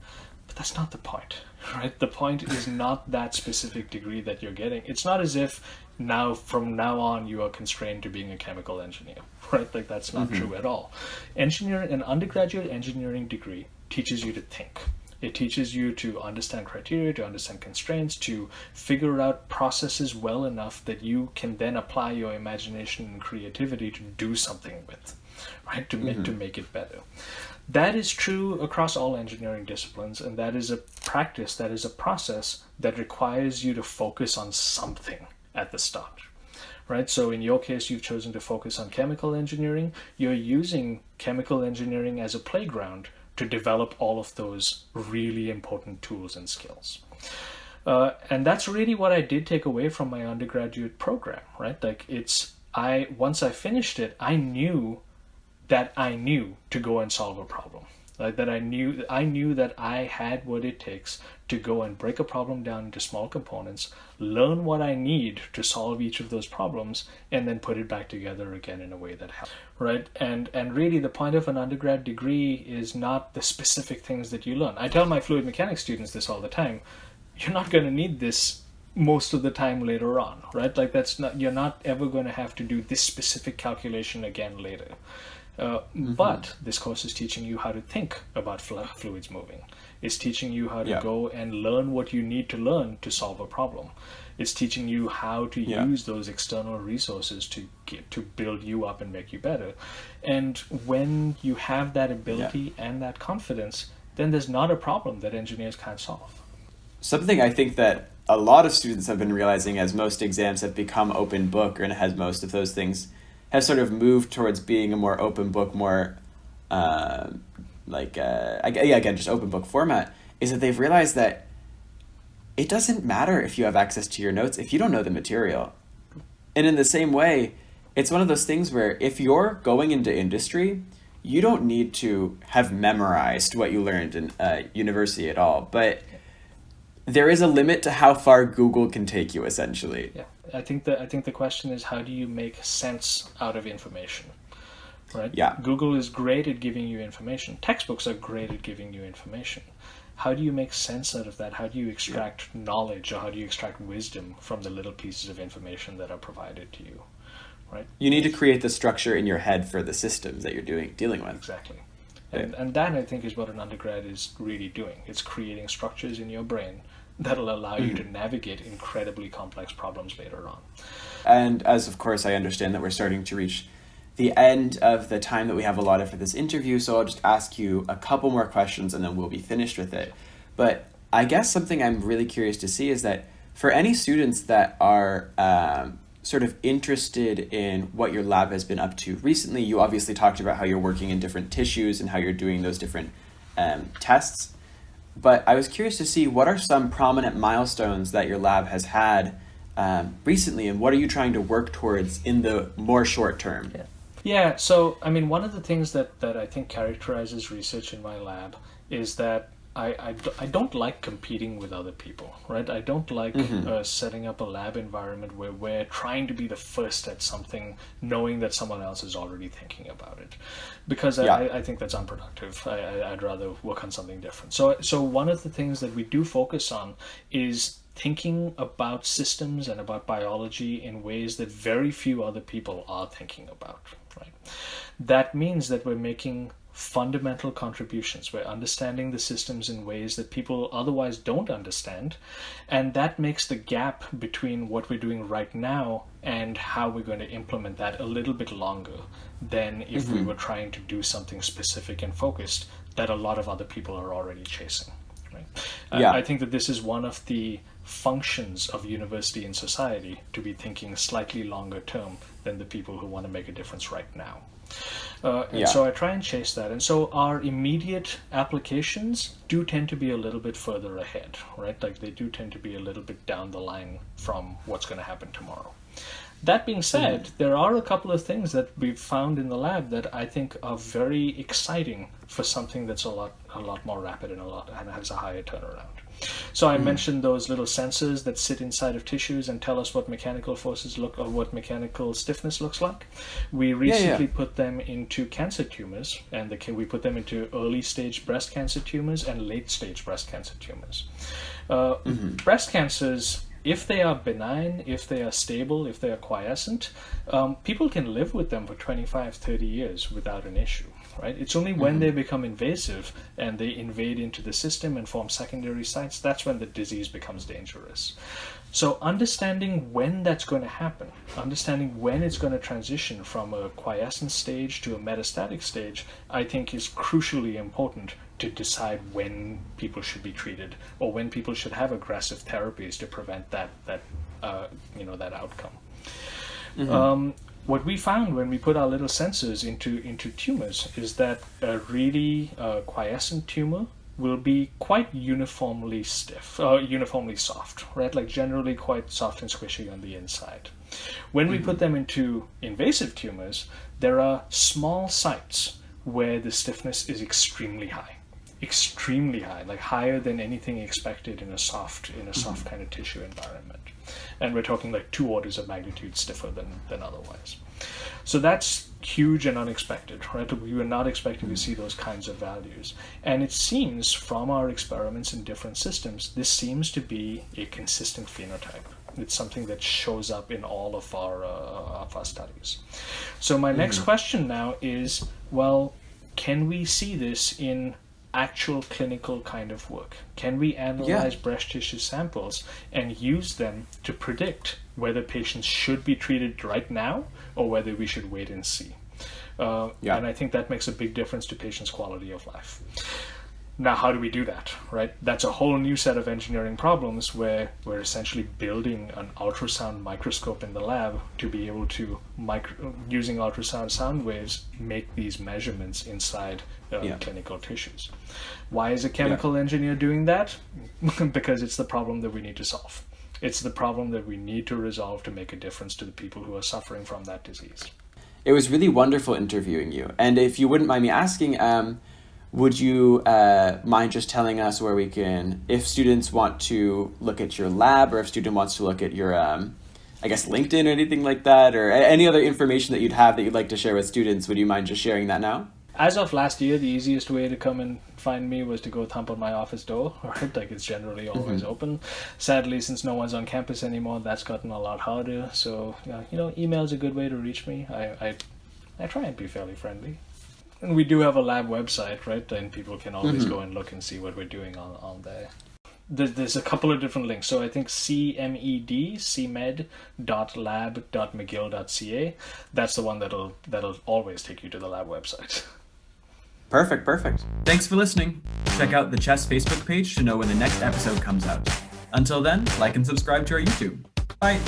[SPEAKER 3] But that's not the point, right? The point is not that specific degree that you're getting. It's not as if from now on you are constrained to being a chemical engineer, right? Like, that's not true at all. An undergraduate engineering degree teaches you to think. It teaches you to understand criteria, to understand constraints, to figure out processes well enough that you can then apply your imagination and creativity to do something with, right? To make it better. That is true across all engineering disciplines, and that is a practice, that is a process that requires you to focus on something at the start, right? So in your case, you've chosen to focus on chemical engineering. You're using chemical engineering as a playground to develop all of those really important tools and skills. And that's really what I did take away from my undergraduate program, right? Like, once I finished it, I knew to go and solve a problem. Like, that I knew that I had what it takes to go and break a problem down into small components, learn what I need to solve each of those problems, and then put it back together again in a way that helps, right? And really the point of an undergrad degree is not the specific things that you learn. I tell my fluid mechanics students this all the time. You're not going to need this most of the time later on, right? Like, you're not ever going to have to do this specific calculation again later. But this course is teaching you how to think about fluids moving. It's teaching you how to go and learn what you need to learn to solve a problem. It's teaching you how to use those external resources to build you up and make you better. And when you have that ability and that confidence, then there's not a problem that engineers can't solve.
[SPEAKER 1] Something I think that a lot of students have been realizing as most exams have become open book, and has most of those things have sort of moved towards being a more open book, more again, just open book format, is that they've realized that it doesn't matter if you have access to your notes if you don't know the material. And in the same way, it's one of those things where if you're going into industry, you don't need to have memorized what you learned in university at all. But there is a limit to how far Google can take you, essentially.
[SPEAKER 3] Yeah, I think the question is, how do you make sense out of information? Right?
[SPEAKER 1] Yeah.
[SPEAKER 3] Google is great at giving you information. Textbooks are great at giving you information. How do you make sense out of that? How do you extract knowledge, or how do you extract wisdom from the little pieces of information that are provided to you? Right?
[SPEAKER 1] You need to create the structure in your head for the systems that you're dealing with.
[SPEAKER 3] Exactly. And that, I think, is what an undergrad is really doing. It's creating structures in your brain that'll allow you to navigate incredibly complex problems later on.
[SPEAKER 1] And as, of course, I understand that we're starting to reach the end of the time that we have allotted for this interview, so I'll just ask you a couple more questions and then we'll be finished with it. But I guess something I'm really curious to see is that for any students that are sort of interested in what your lab has been up to recently, you obviously talked about how you're working in different tissues and how you're doing those different tests. But I was curious to see, what are some prominent milestones that your lab has had recently, and what are you trying to work towards in the more short term?
[SPEAKER 3] Yeah, so, I mean, one of the things that I think characterizes research in my lab is that I don't like competing with other people, right? I don't like setting up a lab environment where we're trying to be the first at something, knowing that someone else is already thinking about it, because I think that's unproductive. I'd rather work on something different. So one of the things that we do focus on is thinking about systems and about biology in ways that very few other people are thinking about, right? That means that we're making fundamental contributions. We're understanding the systems in ways that people otherwise don't understand, and that makes the gap between what we're doing right now and how we're going to implement that a little bit longer than if we were trying to do something specific and focused that a lot of other people are already chasing. Right? I think that this is one of the functions of university and society, to be thinking slightly longer term than the people who want to make a difference right now. So I try and chase that. And so our immediate applications do tend to be a little bit further ahead, right? Like they do tend to be a little bit down the line from what's going to happen tomorrow. That being said, there are a couple of things that we've found in the lab that I think are very exciting for something that's a lot more rapid and has a higher turnaround. So I mentioned those little sensors that sit inside of tissues and tell us what mechanical forces look, or what mechanical stiffness looks like. We recently put them into cancer tumors, and we put them into early stage breast cancer tumors and late stage breast cancer tumors. Breast cancers, if they are benign, if they are stable, if they are quiescent, people can live with them for 25, 30 years without an issue. Right? It's only when they become invasive and they invade into the system and form secondary sites, that's when the disease becomes dangerous. So understanding when that's going to happen, understanding when it's going to transition from a quiescent stage to a metastatic stage, I think is crucially important to decide when people should be treated, or when people should have aggressive therapies to prevent that outcome. What we found when we put our little sensors into tumors is that a really quiescent tumor will be quite uniformly soft, right? Like generally quite soft and squishy on the inside. When we put them into invasive tumors, there are small sites where the stiffness is extremely high, like higher than anything expected in a soft kind of tissue environment. And we're talking like 2 orders of magnitude stiffer than otherwise. So that's huge and unexpected, right? We were not expecting to see those kinds of values. And it seems from our experiments in different systems, this seems to be a consistent phenotype. It's something that shows up in all of our studies. So my next question now is, well, can we see this in actual clinical kind of work? Can we analyze breast tissue samples and use them to predict whether patients should be treated right now or whether we should wait and see? And I think that makes a big difference to patients' quality of life. Now, how do we do that, right? That's a whole new set of engineering problems where we're essentially building an ultrasound microscope in the lab to be able to, using ultrasound sound waves, make these measurements inside clinical tissues. Why is a chemical engineer doing that? Because it's the problem that we need to solve. It's the problem that we need to resolve to make a difference to the people who are suffering from that disease.
[SPEAKER 1] It was really wonderful interviewing you. And if you wouldn't mind me asking, would you mind just telling us where we can, if students want to look at your lab, or if student wants to look at your, LinkedIn or anything like that, or any other information that you'd have that you'd like to share with students, would you mind just sharing that now?
[SPEAKER 3] As of last year, the easiest way to come and find me was to go thump on my office door, right? Like, it's generally always open. Sadly, since no one's on campus anymore, that's gotten a lot harder. So, email is a good way to reach me. I try and be fairly friendly. And we do have a lab website, right? And people can always go and look and see what we're doing on there. There's a couple of different links. So I think cmed.lab.mcgill.ca. That's the one that'll always take you to the lab website.
[SPEAKER 1] Perfect. Thanks for listening. Check out the Chess Facebook page to know when the next episode comes out. Until then, like and subscribe to our YouTube. Bye.